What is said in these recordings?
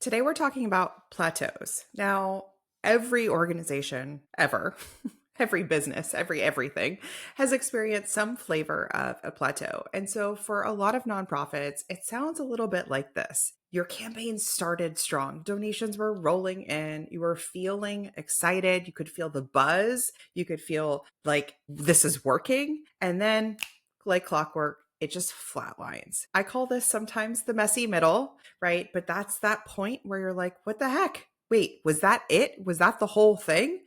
Today we're talking about plateaus. Now, every organization ever, every business, everything has experienced some flavor of a plateau. And so for a lot of nonprofits, it sounds a little bit like this. Your campaign started strong. Donations were rolling in. You were feeling excited. You could feel the buzz. You could feel like this is working. And then, like clockwork, it just flatlines. I call this sometimes the messy middle, right? But that's that point where you're like, what the heck? Wait, was that it? Was that the whole thing?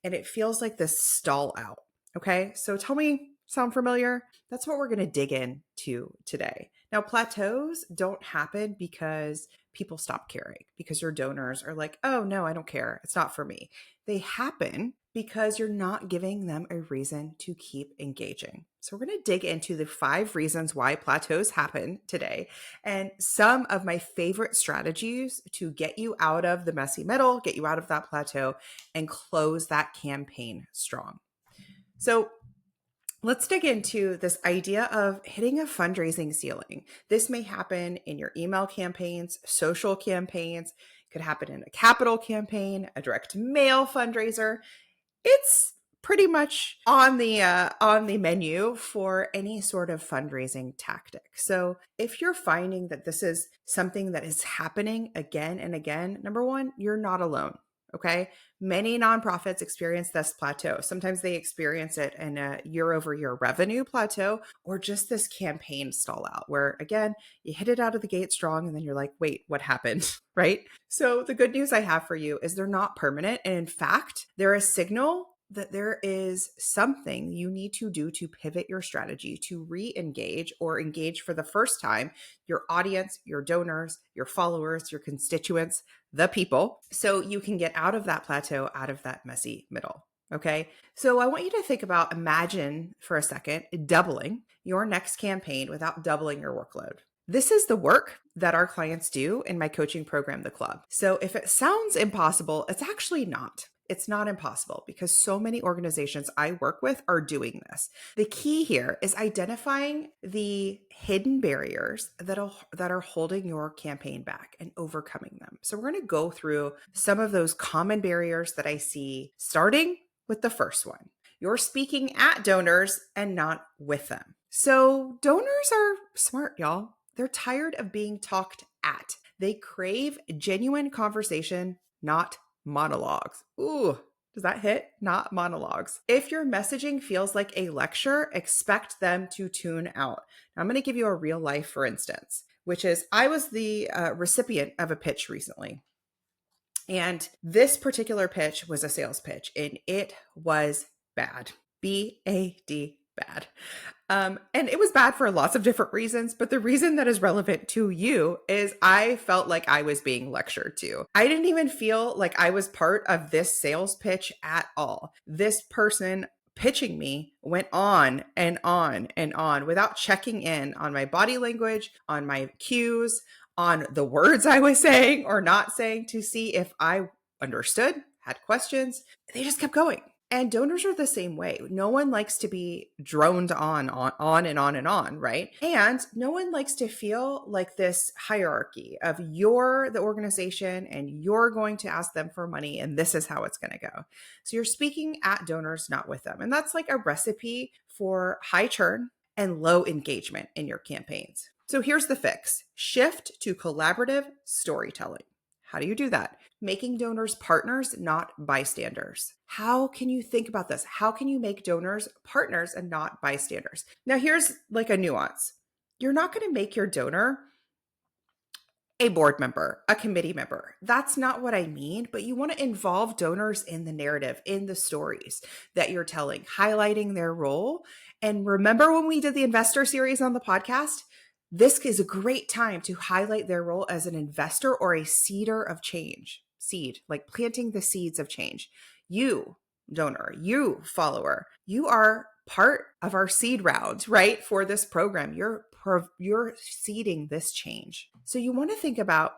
And it feels like this stall out. Okay. So tell me, sound familiar? That's what we're going to dig into today. Now, plateaus don't happen because people stop caring, because your donors are like, oh, no, I don't care. It's not for me. They happen because you're not giving them a reason to keep engaging. So we're going to dig into the 5 reasons why plateaus happen today and some of my favorite strategies to get you out of the messy middle, get you out of that plateau, and close that campaign strong. So let's dig into this idea of hitting a fundraising ceiling. This may happen in your email campaigns, social campaigns, it could happen in a capital campaign, a direct mail fundraiser. It's pretty much on the menu for any sort of fundraising tactic. So if you're finding that this is something that is happening again and again, number one, you're not alone. Okay. Many nonprofits experience this plateau. Sometimes they experience it in a year-over-year revenue plateau or just this campaign stall out where, again, you hit it out of the gate strong and then you're like, wait, what happened? Right? So the good news I have for you is they're not permanent. And in fact, they're a signal that there is something you need to do to pivot your strategy, to re-engage or engage for the first time your audience, your donors, your followers, your constituents, the people, so you can get out of that plateau, out of that messy middle. Okay. So I want you to imagine for a second, doubling your next campaign without doubling your workload. This is the work that our clients do in my coaching program, The Club. So if it sounds impossible, it's actually not. It's not impossible because so many organizations I work with are doing this. The key here is identifying the hidden barriers that are holding your campaign back and overcoming them. So we're going to go through some of those common barriers that I see, starting with the first one. You're speaking at donors and not with them. So donors are smart, y'all. They're tired of being talked at. They crave genuine conversation, not monologues. Ooh, does that hit? Not monologues. If your messaging feels like a lecture, expect them to tune out. Now, I'm going to give you a real life, for instance, which is I was the recipient of a pitch recently. And this particular pitch was a sales pitch, and it was bad. B-A-D, bad. And it was bad for lots of different reasons, but the reason that is relevant to you is I felt like I was being lectured to. I didn't even feel like I was part of this sales pitch at all. This person pitching me went on and on and on without checking in on my body language, on my cues, on the words I was saying or not saying to see if I understood, had questions. They just kept going. And donors are the same way. No one likes to be droned on and on and on, right? And no one likes to feel like this hierarchy of you're the organization and you're going to ask them for money and this is how it's going to go. So you're speaking at donors, not with them. And that's like a recipe for high churn and low engagement in your campaigns. So here's the fix. Shift to collaborative storytelling. How do you do that? Making donors partners, not bystanders. How can you think about this? How can you make donors partners and not bystanders? Now, here's like a nuance. You're not going to make your donor a board member, a committee member. That's not what I mean, but you want to involve donors in the narrative, in the stories that you're telling, highlighting their role. And remember when we did the investor series on the podcast? This is a great time to highlight their role as an investor or a seeder of change. Seed, like planting the seeds of change. You, donor, you, follower, you are part of our seed round, right? For this program, you're seeding this change. So you want to think about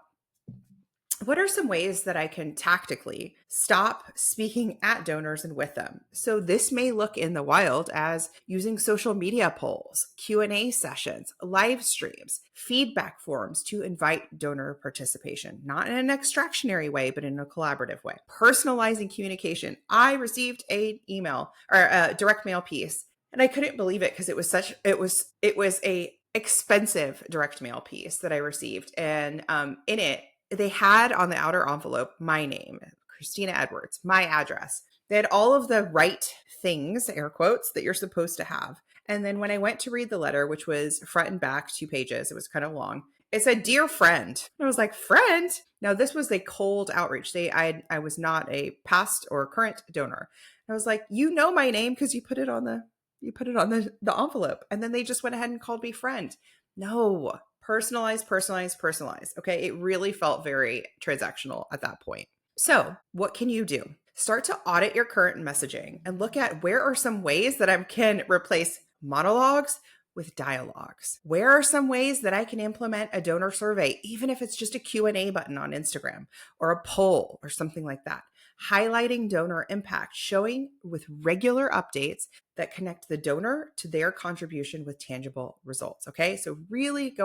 what are some ways that I can tactically stop speaking at donors and with them? So this may look in the wild as using social media polls, Q&A sessions, live streams, feedback forms to invite donor participation, not in an extractionary way, but in a collaborative way. Personalizing communication. I received an email or a direct mail piece, and I couldn't believe it because it was a expensive direct mail piece that I received. And in it, they had on the outer envelope my name, Christina Edwards, my address. They had all of the right things, air quotes, that you're supposed to have. And then when I went to read the letter, which was front and back 2 pages, it was kind of long. It said, "Dear friend." And I was like, "Friend?" Now this was a cold outreach. I was not a past or current donor. I was like, "You know my name because you put it on the envelope." And then they just went ahead and called me friend. No, personalize, personalize, personalize. Okay. It really felt very transactional at that point. So, what can you do? Start to audit your current messaging and look at where are some ways that I can replace monologues with dialogues. Where are some ways that I can implement a donor survey, even if it's just a Q&A button on Instagram or a poll or something like that? Highlighting donor impact, showing with regular updates that connect the donor to their contribution with tangible results. Okay. So really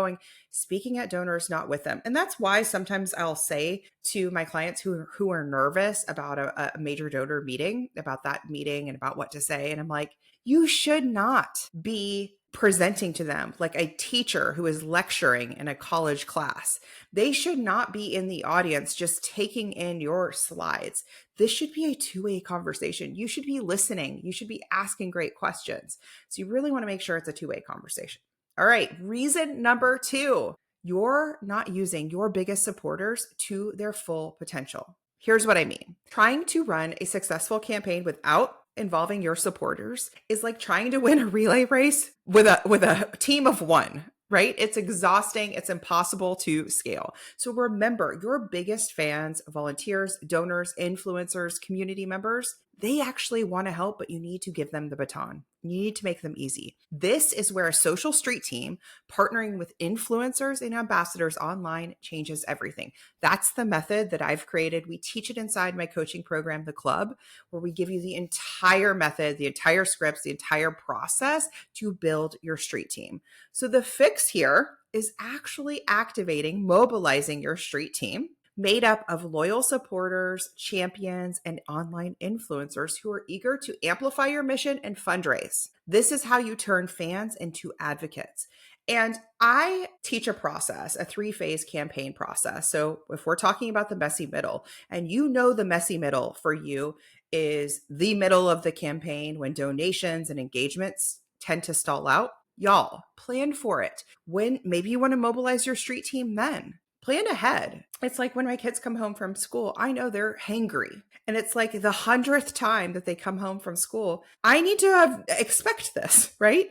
speaking at donors, not with them. And that's why sometimes I'll say to my clients who are nervous about a major donor meeting, about that meeting and about what to say. And I'm like, you should not be presenting to them like a teacher who is lecturing in a college class. They should not be in the audience just taking in your slides. This should be a two-way conversation. You should be listening. You should be asking great questions. So you really want to make sure it's a two-way conversation. All right. Reason number 2, you're not using your biggest supporters to their full potential. Here's what I mean. Trying to run a successful campaign without involving your supporters is like trying to win a relay race with a team of 1. Right? It's exhausting. It's impossible to scale. So remember, your biggest fans, volunteers, donors, influencers, community members, they actually want to help, but you need to give them the baton. You need to make them easy. This is where a social street team partnering with influencers and ambassadors online changes everything. That's the method that I've created. We teach it inside my coaching program, The Club, where we give you the entire method, the entire scripts, the entire process to build your street team. So the fix here is actually mobilizing your street team made up of loyal supporters, champions, and online influencers who are eager to amplify your mission and fundraise. This is how you turn fans into advocates. And I teach a process, a 3-phase campaign process. So if we're talking about the messy middle, and you know the messy middle for you is the middle of the campaign when donations and engagements tend to stall out, y'all plan for it. When maybe you want to mobilize your street team then. Plan ahead. It's like when my kids come home from school, I know they're hangry. And it's like the 100th time that they come home from school. I need to expect this, right?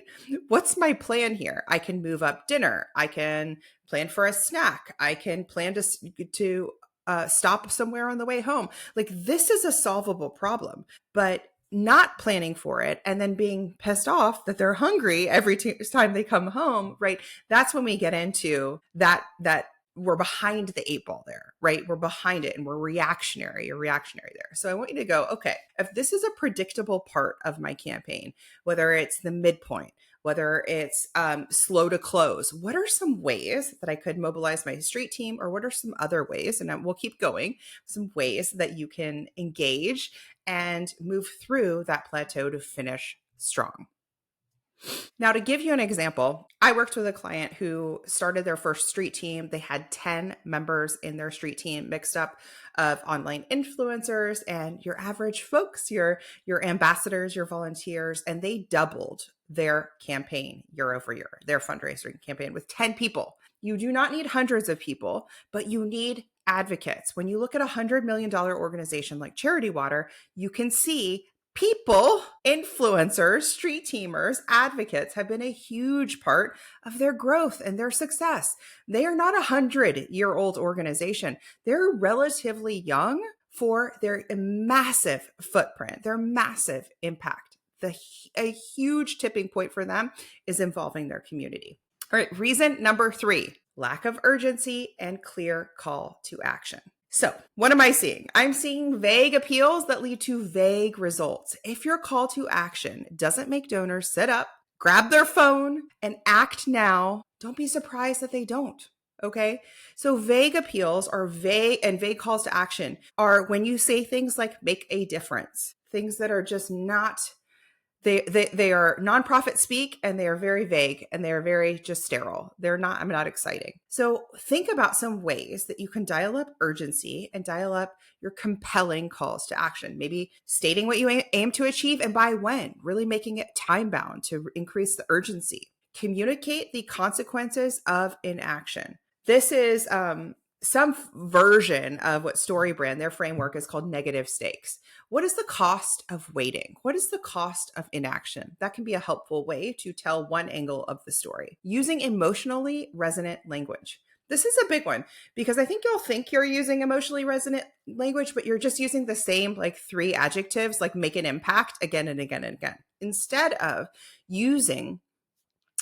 What's my plan here? I can move up dinner. I can plan for a snack. I can plan to stop somewhere on the way home. Like this is a solvable problem, but not planning for it and then being pissed off that they're hungry every time they come home, right? That's when we get into that we're behind the 8 ball there, right? We're behind it and we're reactionary there. So I want you to go, okay, if this is a predictable part of my campaign, whether it's the midpoint, whether it's slow to close, what are some ways that I could mobilize my street team, or what are some other ways, and we'll keep going, some ways that you can engage and move through that plateau to finish strong. Now, to give you an example, I worked with a client who started their first street team. They had 10 members in their street team, mixed up of online influencers and your average folks, your ambassadors, your volunteers, and they doubled their campaign year over year, their fundraising campaign with 10 people. You do not need hundreds of people, but you need advocates. When you look at a $100 million organization like Charity Water, you can see people, influencers, street teamers, advocates have been a huge part of their growth and their success. They are not a 100-year-old organization. They're relatively young for their massive footprint, their massive impact. A huge tipping point for them is involving their community. All right, reason number 3, lack of urgency and clear call to action. So, what am I seeing? I'm seeing vague appeals that lead to vague results. If your call to action doesn't make donors sit up, grab their phone, and act now, don't be surprised that they don't. Okay. So vague appeals are vague, and vague calls to action are when you say things like make a difference, things that are just not, they are nonprofit speak, and they are very vague, and they are very just sterile. I'm not exciting. So think about some ways that you can dial up urgency and dial up your compelling calls to action. Maybe stating what you aim to achieve and by when, really making it time bound to increase the urgency. Communicate the consequences of inaction. This is some version of what StoryBrand, their framework, is called negative stakes. What is the cost of waiting? What is the cost of inaction? That can be a helpful way to tell one angle of the story. Using emotionally resonant language. This is a big one because I think you'll think you're using emotionally resonant language, but you're just using the same like 3 adjectives, like make an impact again and again and again, instead of using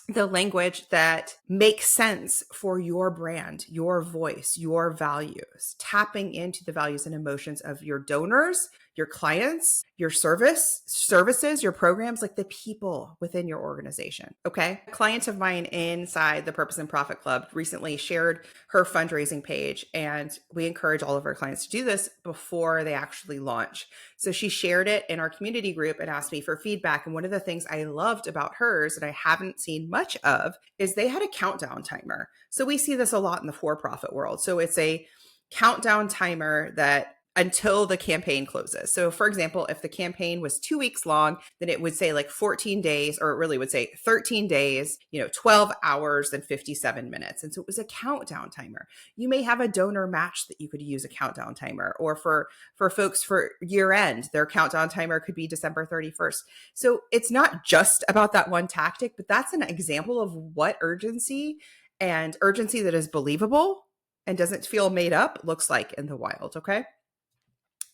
the language that makes sense for your brand, your voice, your values, tapping into the values and emotions of your donors, your clients, your services, your programs, like the people within your organization. Okay. A client of mine inside the Purpose and Profit Club recently shared her fundraising page, and we encourage all of our clients to do this before they actually launch. So she shared it in our community group and asked me for feedback. And one of the things I loved about hers that I haven't seen much of is they had a countdown timer. So we see this a lot in the for-profit world. So it's a countdown timer that until the campaign closes. So for example, if the campaign was 2 weeks long, then it would say like 14 days, or it really would say 13 days, 12 hours and 57 minutes. And so it was a countdown timer. You may have a donor match that you could use a countdown timer, or for folks for year end, their countdown timer could be December 31st. So it's not just about that one tactic, but that's an example of what urgency, and urgency that is believable and doesn't feel made up, looks like in the wild. Okay.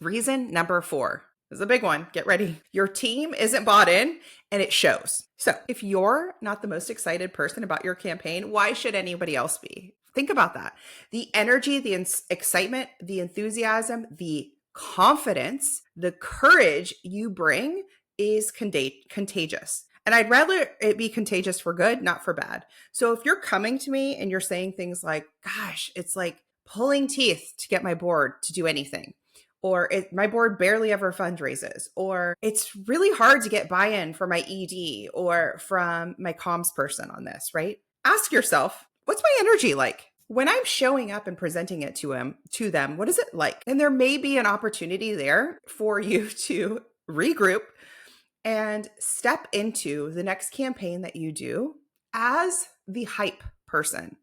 Reason number 4 is a big one. Get ready. Your team isn't bought in, and it shows. So if you're not the most excited person about your campaign, why should anybody else be? Think about that. The energy, the excitement, the enthusiasm, the confidence, the courage you bring is contagious. And I'd rather it be contagious for good, not for bad. So if you're coming to me and you're saying things like, gosh, it's like pulling teeth to get my board to do anything, or my board barely ever fundraises, or it's really hard to get buy-in for my ED or from my comms person on this, right? Ask yourself, what's my energy like? When I'm showing up and presenting it to them, what is it like? And there may be an opportunity there for you to regroup and step into the next campaign that you do as the hype person,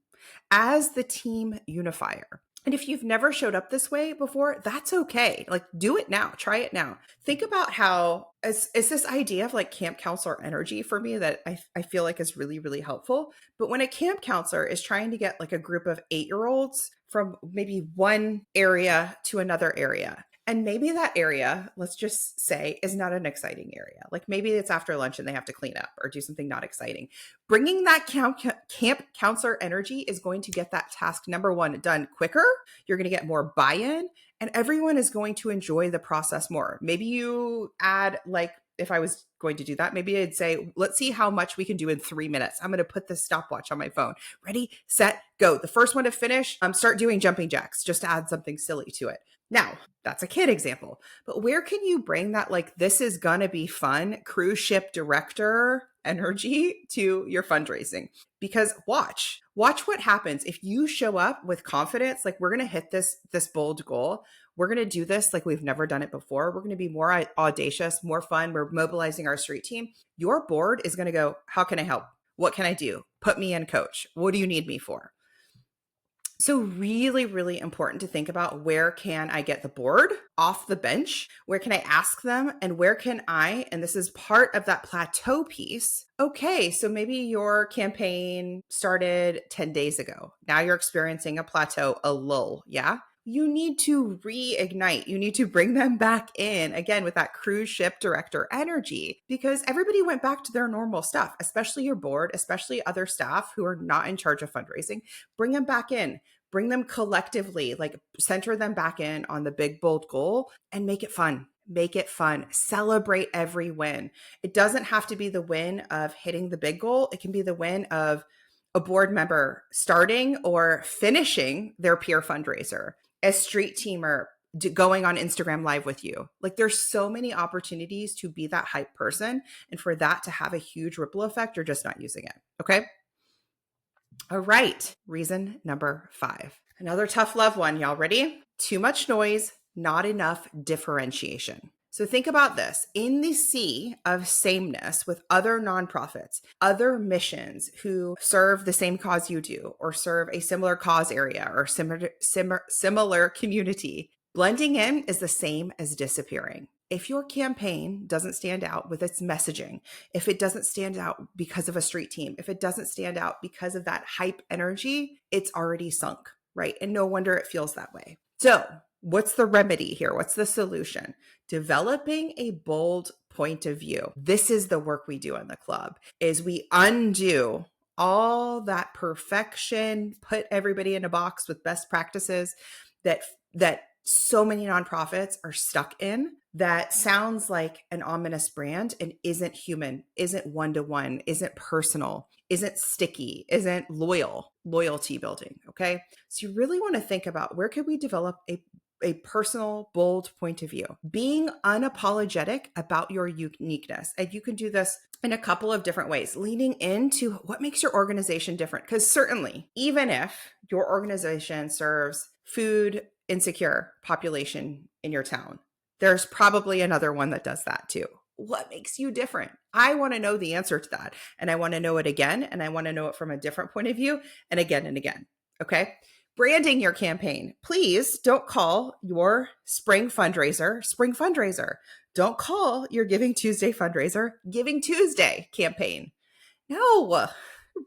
as the team unifier. And if you've never showed up this way before, that's okay. Like, do it now. Try it now. Think about how it's this idea of like camp counselor energy for me that I feel like is really, really helpful. But when a camp counselor is trying to get like a group of 8-year-olds from maybe one area to another area, and maybe that area, let's just say, is not an exciting area. Like maybe it's after lunch and they have to clean up or do something not exciting. Bringing that camp counselor energy is going to get that task, number 1, done quicker. You're going to get more buy-in, and everyone is going to enjoy the process more. Maybe you add, like, if I was going to do that, maybe I'd say, let's see how much we can do in 3 minutes. I'm going to put this stopwatch on my phone. Ready, set, go. The first one to finish, start doing jumping jacks just to add something silly to it. Now, that's a kid example, but where can you bring that, like, this is going to be fun, cruise ship director energy to your fundraising? Because watch what happens if you show up with confidence. Like, we're going to hit this bold goal. We're going to do this like we've never done it before. We're going to be more audacious, more fun. We're mobilizing our street team. Your board is going to go, how can I help? What can I do? Put me in, coach. What do you need me for? So really, really important to think about, where can I get the board off the bench? Where can I ask them? And where can I, and this is part of that plateau piece. Okay, so maybe your campaign started 10 days ago. Now you're experiencing a plateau, a lull. Yeah. You need to reignite. You need to bring them back in again with that cruise ship director energy, because everybody went back to their normal stuff, especially your board, especially other staff who are not in charge of fundraising. Bring them back in. Bring them collectively, like center them back in on the big, bold goal and make it fun. Make it fun. Celebrate every win. It doesn't have to be the win of hitting the big goal. It can be the win of a board member starting or finishing their peer fundraiser, a street teamer going on Instagram live with you. Like there's so many opportunities to be that hype person and for that to have a huge ripple effect, you're just not using it. Okay. All right. Reason number 5. Another tough love one. Y'all ready? Too much noise, not enough differentiation. So think about this. In the sea of sameness with other nonprofits, other missions who serve the same cause you do, or serve a similar cause area or similar community, blending in is the same as disappearing. If your campaign doesn't stand out with its messaging, if it doesn't stand out because of a street team, if it doesn't stand out because of that hype energy, it's already sunk, right? And no wonder it feels that way. So what's the remedy here? What's the solution? Developing a bold point of view. This is the work we do in the club, is we undo all that perfection, put everybody in a box with best practices that so many nonprofits are stuck in, that sounds like an ominous brand and isn't human, isn't one-to-one, isn't personal, isn't sticky, isn't loyalty building. Okay. So you really want to think about, where could we develop a personal, bold point of view, being unapologetic about your uniqueness. And you can do this in a couple of different ways, leaning into what makes your organization different. Because certainly, even if your organization serves food insecure population in your town, there's probably another one that does that too. What makes you different? I want to know the answer to that. And I want to know it again. And I want to know it from a different point of view and again and again. Okay. Branding your campaign. Please don't call your spring fundraiser. Don't call your Giving Tuesday fundraiser Giving Tuesday campaign. No,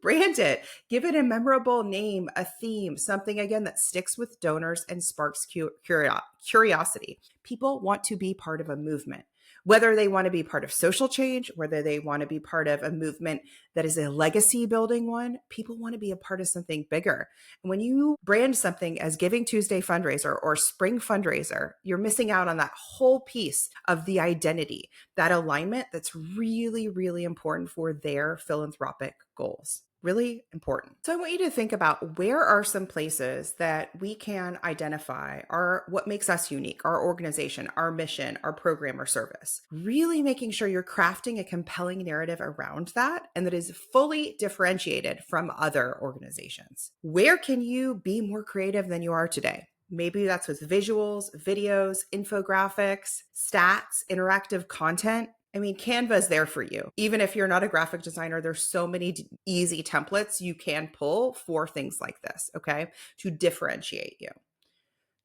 brand it. Give it a memorable name, a theme, something again that sticks with donors and sparks curiosity. People want to be part of a movement. Whether they want to be part of social change, whether they want to be part of a movement that is a legacy building one, people want to be a part of something bigger. And when you brand something as Giving Tuesday fundraiser or spring fundraiser, you're missing out on that whole piece of the identity, that alignment that's really, really important for their philanthropic goals. Really important. So I want you to think about, where are some places that we can identify what makes us unique, our organization, our mission, our program or service. Really making sure you're crafting a compelling narrative around that and that is fully differentiated from other organizations. Where can you be more creative than you are today? Maybe that's with visuals, videos, infographics, stats, interactive content. I mean, Canva is there for you. Even if you're not a graphic designer, there's so many easy templates you can pull for things like this, okay, to differentiate you.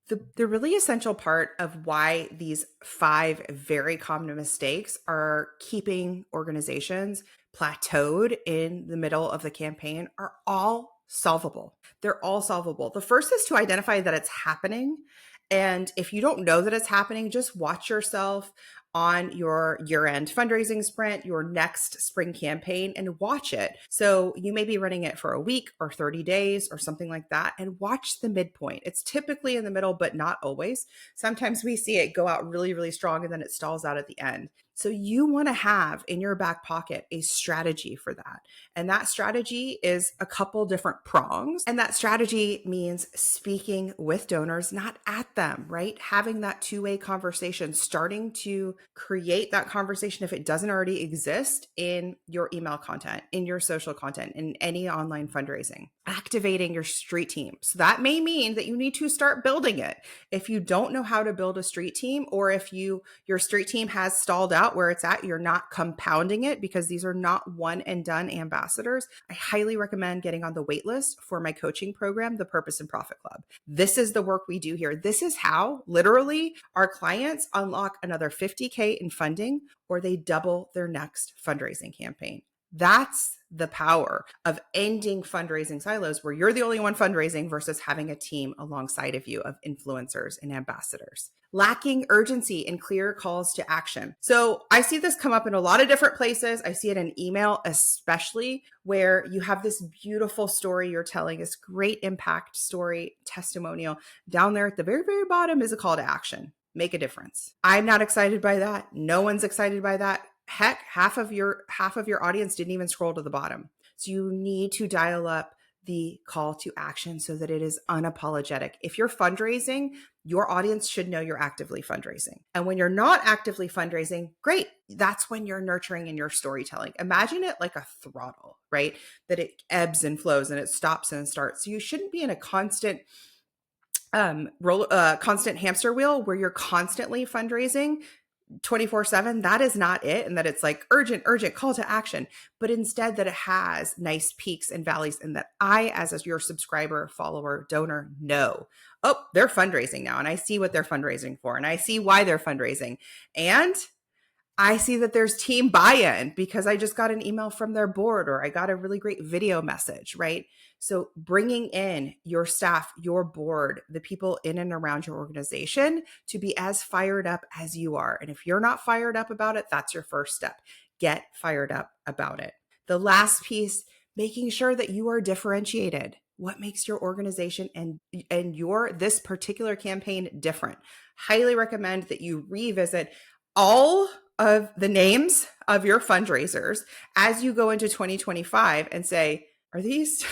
The really essential part of why these 5 very common mistakes are keeping organizations plateaued in the middle of the campaign are all solvable. They're all solvable. The first is to identify that it's happening. And if you don't know that it's happening, just watch yourself on your year-end fundraising sprint, your next spring campaign, and watch it. So you may be running it for a week or 30 days or something like that, and watch the midpoint. It's typically in the middle, but not always. Sometimes we see it go out really, really strong and then it stalls out at the end. So you want to have in your back pocket a strategy for that. And that strategy is a couple different prongs. And that strategy means speaking with donors, not at them, right? Having that two-way conversation, starting to create that conversation if it doesn't already exist in your email content, in your social content, in any online fundraising. Activating your street team. So that may mean that you need to start building it. If you don't know how to build a street team, or if your street team has stalled out where it's at, you're not compounding it, because these are not one and done ambassadors, I highly recommend getting on the wait list for my coaching program, the Purpose and Profit Club. This is the work we do here. This is how literally our clients unlock another $50K in funding, or they double their next fundraising campaign. That's the power of ending fundraising silos where you're the only one fundraising versus having a team alongside of you of influencers and ambassadors. Lacking urgency and clear calls to action. So I see this come up in a lot of different places. I see it in email, especially where you have this beautiful story you're telling, this great impact story, testimonial. Down there at the very, very bottom is a call to action. Make a difference. I'm not excited by that. No one's excited by that. Heck, half of your audience didn't even scroll to the bottom. So you need to dial up the call to action so that it is unapologetic. If you're fundraising, your audience should know you're actively fundraising. And when you're not actively fundraising, great. That's when you're nurturing in your storytelling. Imagine it like a throttle, right? That it ebbs and flows and it stops and starts. So you shouldn't be in a constant constant hamster wheel where you're constantly fundraising 24/7. That is not it. And that it's like urgent call to action, but instead that it has nice peaks and valleys, and that I, as your subscriber, follower, donor, know, oh, they're fundraising now. And I see what they're fundraising for. And I see why they're fundraising. And I see that there's team buy-in because I just got an email from their board, or I got a really great video message, right? So bringing in your staff, your board, the people in and around your organization to be as fired up as you are. And if you're not fired up about it, that's your first step. Get fired up about it. The last piece, making sure that you are differentiated. What makes your organization and your this particular campaign different? Highly recommend that you revisit all of the names of your fundraisers as you go into 2025 and say, are these a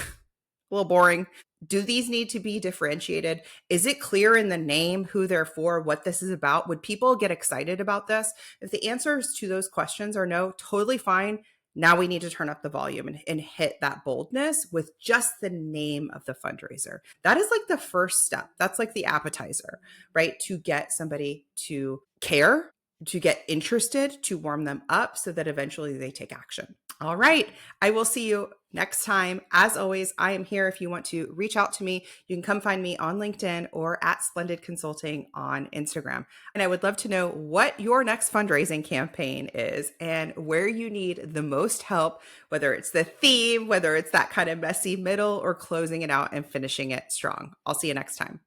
little boring? Do these need to be differentiated? Is it clear in the name who they're for, what this is about? Would people get excited about this? If the answers to those questions are no, totally fine. Now we need to turn up the volume and hit that boldness with just the name of the fundraiser. That is like the first step. That's like the appetizer, right? To get somebody to care, to get interested, to warm them up so that eventually they take action. All right. I will see you next time. As always, I am here if you want to reach out to me. You can come find me on LinkedIn or at Splendid Consulting on Instagram. And I would love to know what your next fundraising campaign is and where you need the most help, whether it's the theme, whether it's that kind of messy middle, or closing it out and finishing it strong. I'll see you next time.